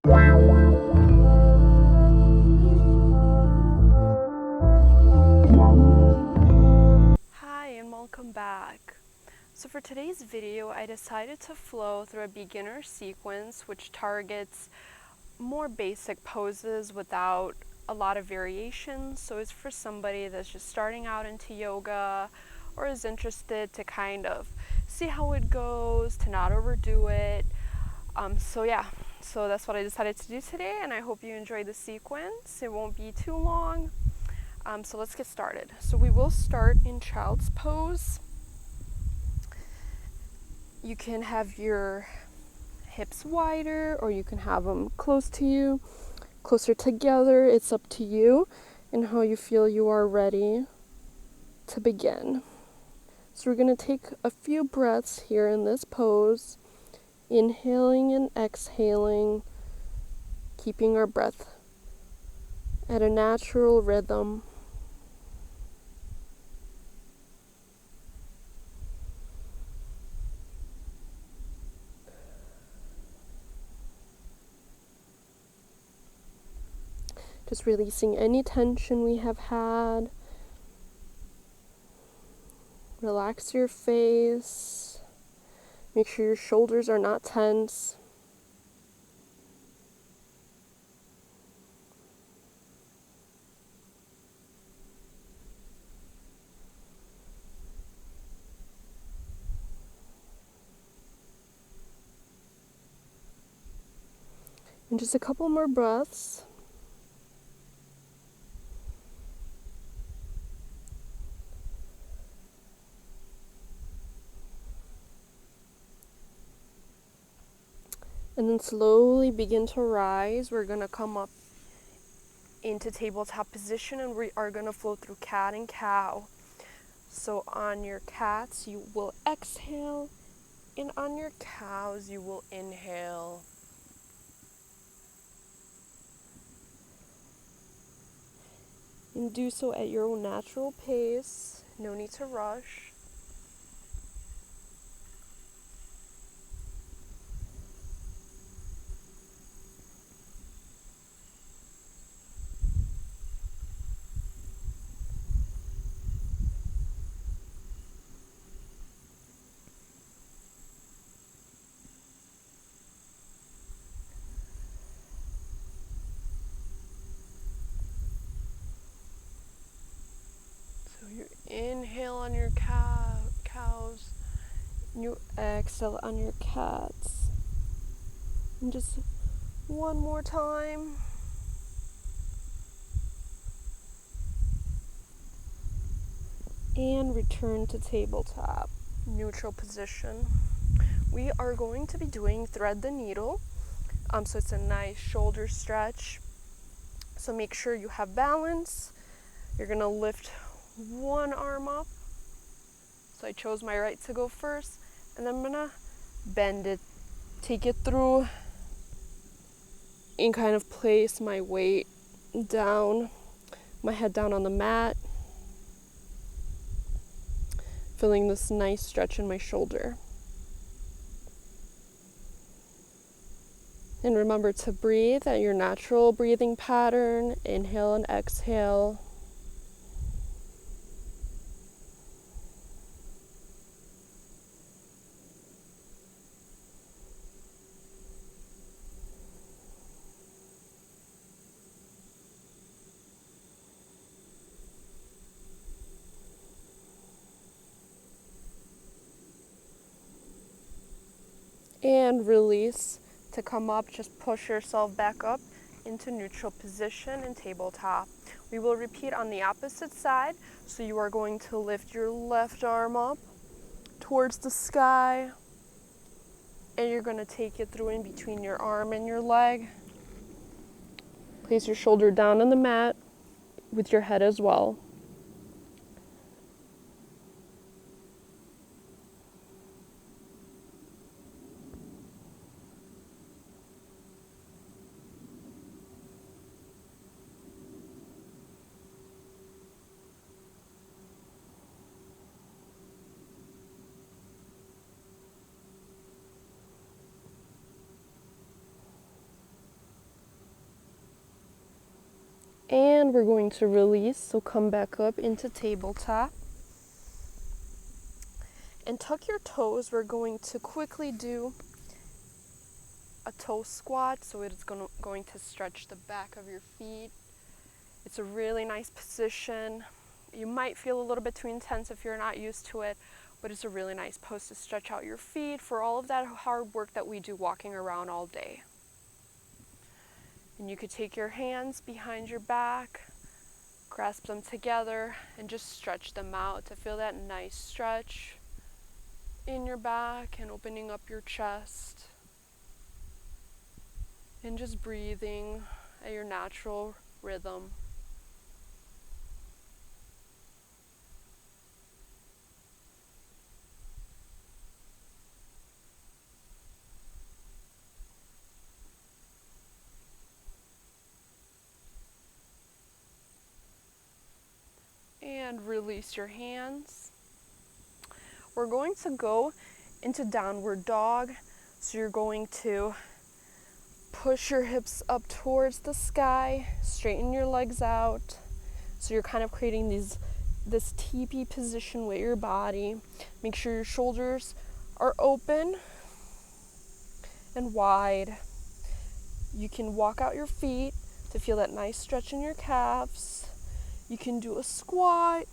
Hi and welcome back. So for today's video, I decided to flow through a beginner sequence which targets more basic poses without a lot of variations. So it's for somebody that's just starting out into yoga or is interested to kind of see how it goes, to not overdo it. So that's what I decided to do today, and I hope you enjoy the sequence. It won't be too long. So let's get started. So we will start in child's pose. You can have your hips wider or you can have them close to you, closer together. It's up to you and how you feel you are ready to begin. So we're going to take a few breaths here in this pose, inhaling and exhaling, keeping our breath at a natural rhythm. Just releasing any tension we have had. Relax your face. Make sure your shoulders are not tense. And just a couple more breaths. And then slowly begin to rise. We're going to come up into tabletop position and we are going to flow through cat and cow. So on your cats, you will exhale, and on your cows, you will inhale. And do so at your own natural pace. No need to rush. So you inhale on your cows, and you exhale on your cats. And just one more time. And return to tabletop, neutral position. We are going to be doing thread the needle. So it's a nice shoulder stretch. So make sure you have balance. You're gonna lift one arm up. So I chose my right to go first, and then I'm gonna bend it, take it through, and kind of place my weight down, my head down on the mat, feeling this nice stretch in my shoulder. And remember to breathe at your natural breathing pattern. Inhale and exhale. And release. To come up, just push yourself back up into neutral position and tabletop. We will repeat on the opposite side. So you are going to lift your left arm up towards the sky, and you're going to take it through in between your arm and your leg. Place your shoulder down on the mat with your head as well. And we're going to release, so come back up into tabletop. And tuck your toes. We're going to quickly do a toe squat, so it's going to stretch the back of your feet. It's a really nice position. You might feel a little bit too intense if you're not used to it, but it's a really nice pose to stretch out your feet for all of that hard work that we do walking around all day. And you could take your hands behind your back, grasp them together, and just stretch them out to feel that nice stretch in your back and opening up your chest. And just breathing at your natural rhythm. And release your hands. We're going to go into downward dog. So you're going to push your hips up towards the sky, straighten your legs out. So you're kind of creating this teepee position with your body. Make sure your shoulders are open and wide. You can walk out your feet to feel that nice stretch in your calves. You can do a squat,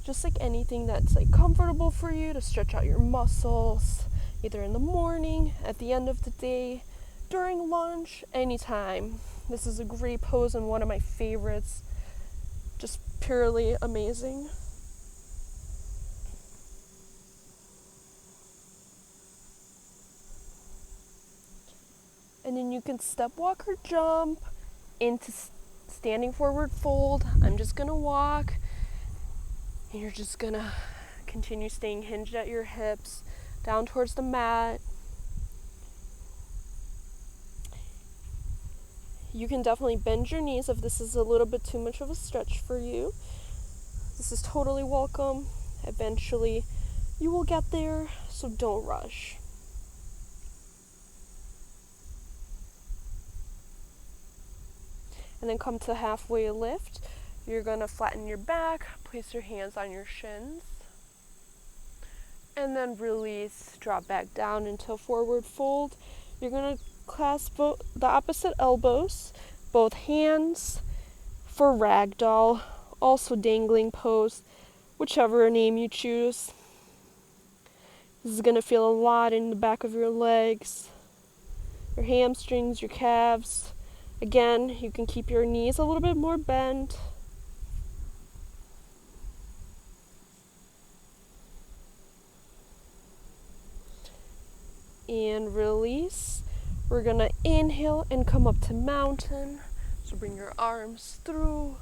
just like anything that's like comfortable for you to stretch out your muscles, either in the morning, at the end of the day, during lunch, anytime. This is a great pose and one of my favorites. Just purely amazing. And then you can step, walk, or jump into standing forward fold. I'm just gonna walk, and you're just gonna continue staying hinged at your hips, down towards the mat. You can definitely bend your knees if this is a little bit too much of a stretch for you. This is totally welcome. Eventually, you will get there, so don't rush. And then come to halfway lift. You're going to flatten your back, place your hands on your shins, and then release, drop back down into a forward fold. You're going to clasp the opposite elbows, both hands for ragdoll, also dangling pose, whichever name you choose. This is going to feel a lot in the back of your legs, your hamstrings, your calves. Again, you can keep your knees a little bit more bent. And release. We're going to inhale and come up to mountain. So bring your arms through.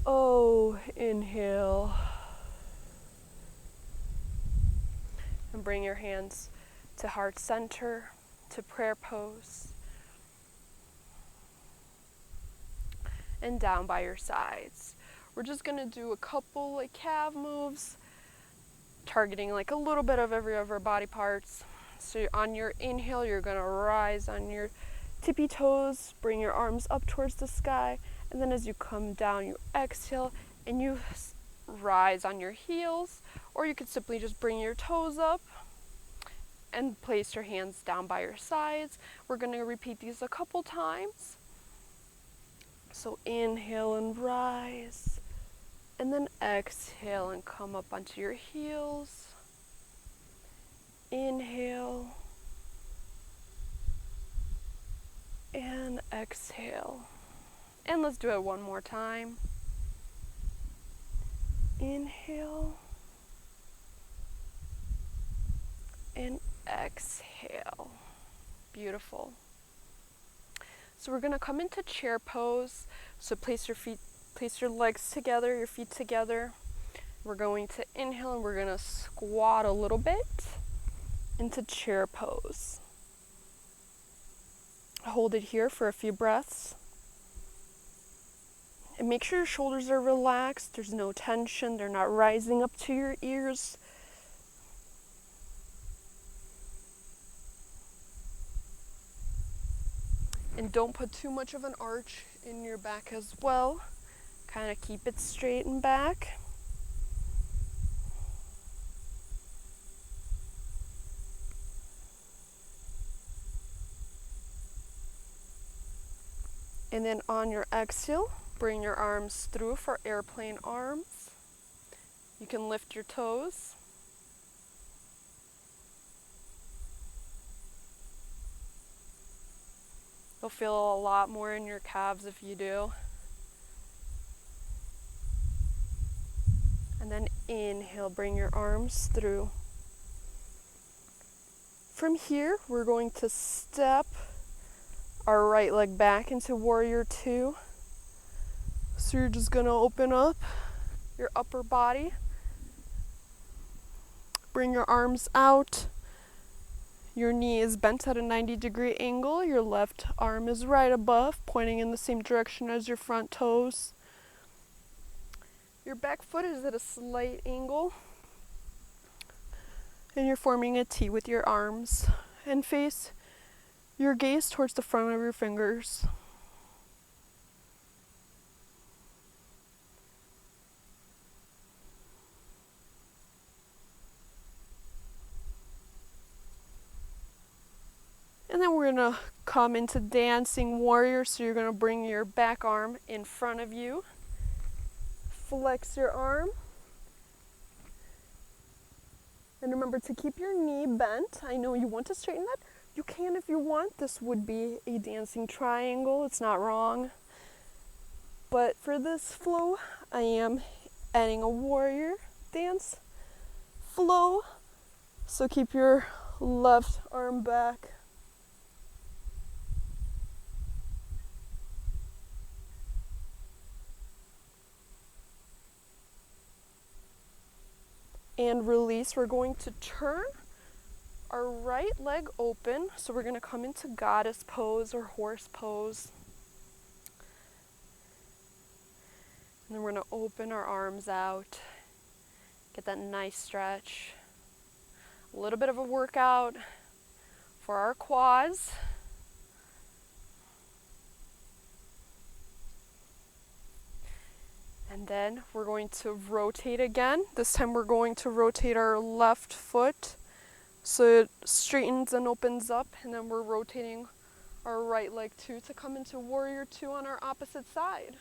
Oh, inhale. And bring your hands to heart center, to prayer pose. And down by your sides. We're just gonna do a couple like calf moves, targeting like a little bit of every of our body parts. So on your inhale, you're gonna rise on your tippy toes, bring your arms up towards the sky, and then as you come down, you exhale and you rise on your heels, or you could simply just bring your toes up and place your hands down by your sides. We're gonna repeat these a couple times. So inhale and rise, and then exhale and come up onto your heels. Inhale and exhale. And let's do it one more time. Inhale and exhale. Beautiful. So we're going to come into chair pose. So place your legs together, your feet together. We're going to inhale and we're going to squat a little bit into chair pose. Hold it here for a few breaths. And make sure your shoulders are relaxed. There's no tension. They're not rising up to your ears. And don't put too much of an arch in your back as well. Kind of keep it straight and back. And then on your exhale, bring your arms through for airplane arms. You can lift your toes. You'll feel a lot more in your calves if you do. And then inhale, bring your arms through. From here, we're going to step our right leg back into warrior two. So you're just gonna open up your upper body. Bring your arms out. Your knee is bent at a 90-degree angle. Your left arm is right above, pointing in the same direction as your front toes. Your back foot is at a slight angle. And you're forming a T with your arms. And face your gaze towards the front of your fingers. And then we're gonna come into dancing warrior. So you're gonna bring your back arm in front of you. Flex your arm. And remember to keep your knee bent. I know you want to straighten that. You can if you want. This would be a dancing triangle. It's not wrong. But for this flow, I am adding a warrior dance flow. So keep your left arm back. And release. We're going to turn our right leg open. So we're going to come into goddess pose or horse pose. And then we're going to open our arms out. Get that nice stretch. A little bit of a workout for our quads. And then we're going to rotate again. This time we're going to rotate our left foot so it straightens and opens up. And then we're rotating our right leg too to come into warrior two on our opposite side.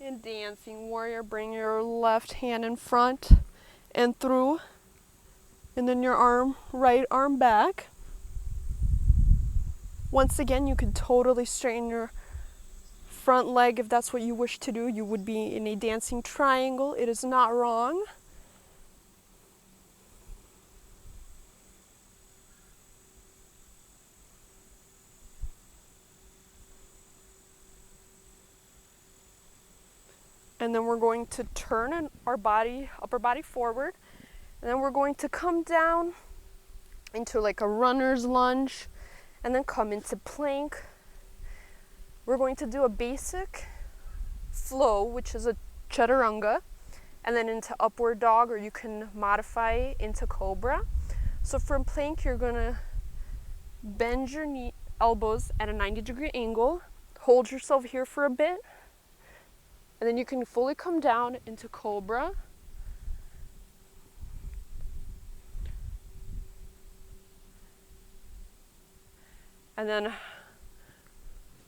And dancing warrior, bring your left hand in front and through, and then your right arm back. Once again, you can totally straighten your front leg if that's what you wish to do. You would be in a dancing triangle. It is not wrong. And then we're going to turn our upper body forward. And then we're going to come down into like a runner's lunge and then come into plank. We're going to do a basic flow, which is a chaturanga, and then into upward dog, or you can modify into cobra. So from plank, you're gonna bend your elbows at a 90-degree angle, hold yourself here for a bit, and then you can fully come down into cobra. And then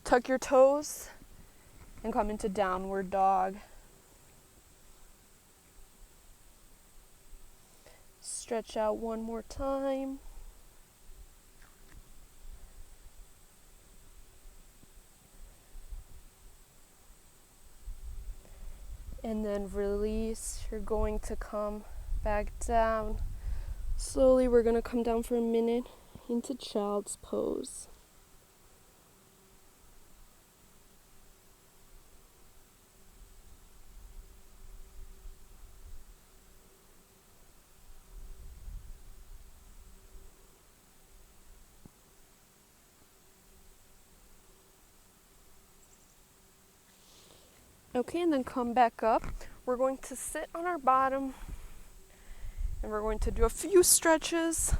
tuck your toes and come into downward dog. Stretch out one more time. And then release. You're going to come back down. Slowly, we're going to come down for a minute into child's pose. Okay, and then come back up. We're going to sit on our bottom and we're going to do a few stretches.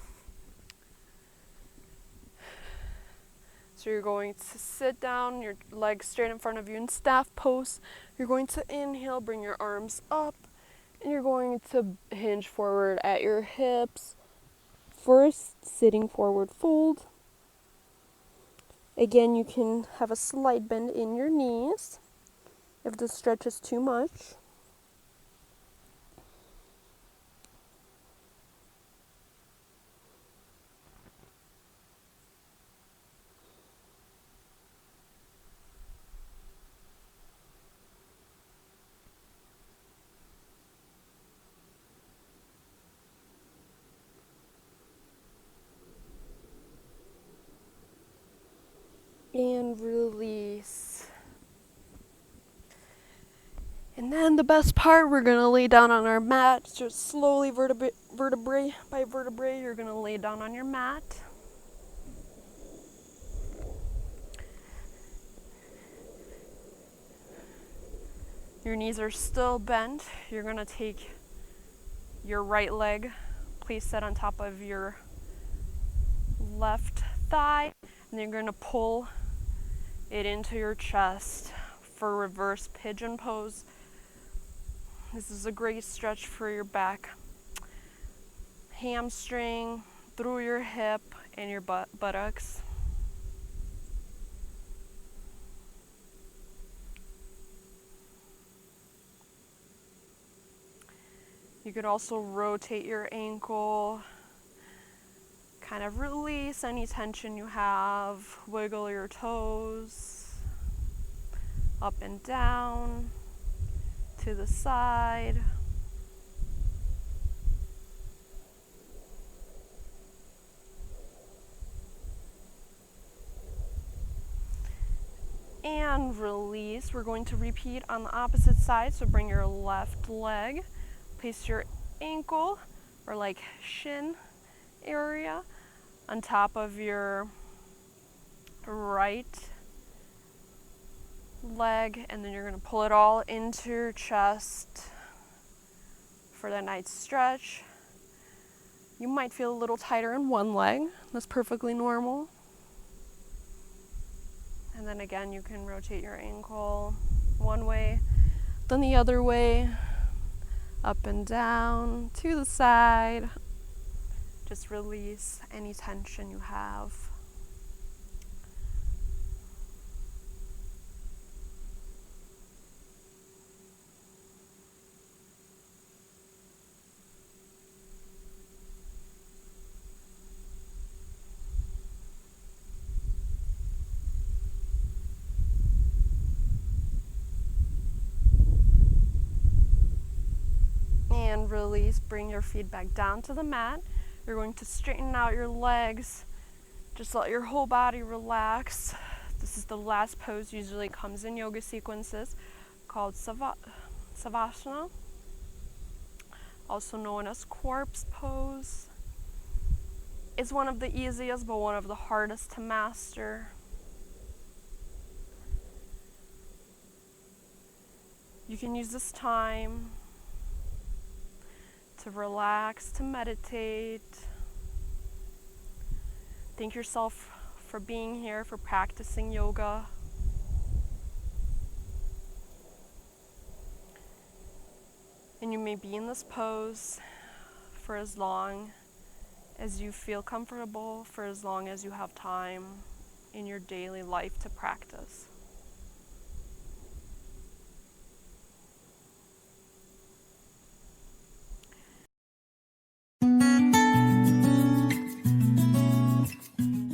So you're going to sit down, your legs straight in front of you in staff pose. You're going to inhale, bring your arms up, and you're going to hinge forward at your hips. First, sitting forward fold. Again, you can have a slight bend in your knees if the stretch is too much. And release. And then the best part, we're going to lay down on our mat. Just slowly, vertebrae by vertebrae, you're going to lay down on your mat. Your knees are still bent. You're going to take your right leg, place it on top of your left thigh, and then you're going to pull it into your chest for reverse pigeon pose. This is a great stretch for your back, hamstring, through your hip, and your buttocks. You could also rotate your ankle, kind of release any tension you have, wiggle your toes, up and down, to the side. And release. We're going to repeat on the opposite side, so bring your left leg, place your ankle or like shin area on top of your right leg, and then you're going to pull it all into your chest for that nice stretch. You might feel a little tighter in one leg. That's perfectly normal. And then again, you can rotate your ankle one way, then the other way, up and down, to the side. Just release any tension you have. And release. Bring your feet back down to the mat. You're going to straighten out your legs. Just let your whole body relax. This is the last pose, usually comes in yoga sequences, called Savasana, also known as corpse pose. It's one of the easiest, but one of the hardest to master. You can use this time to relax, to meditate. Thank yourself for being here, for practicing yoga. And you may be in this pose for as long as you feel comfortable, for as long as you have time in your daily life to practice.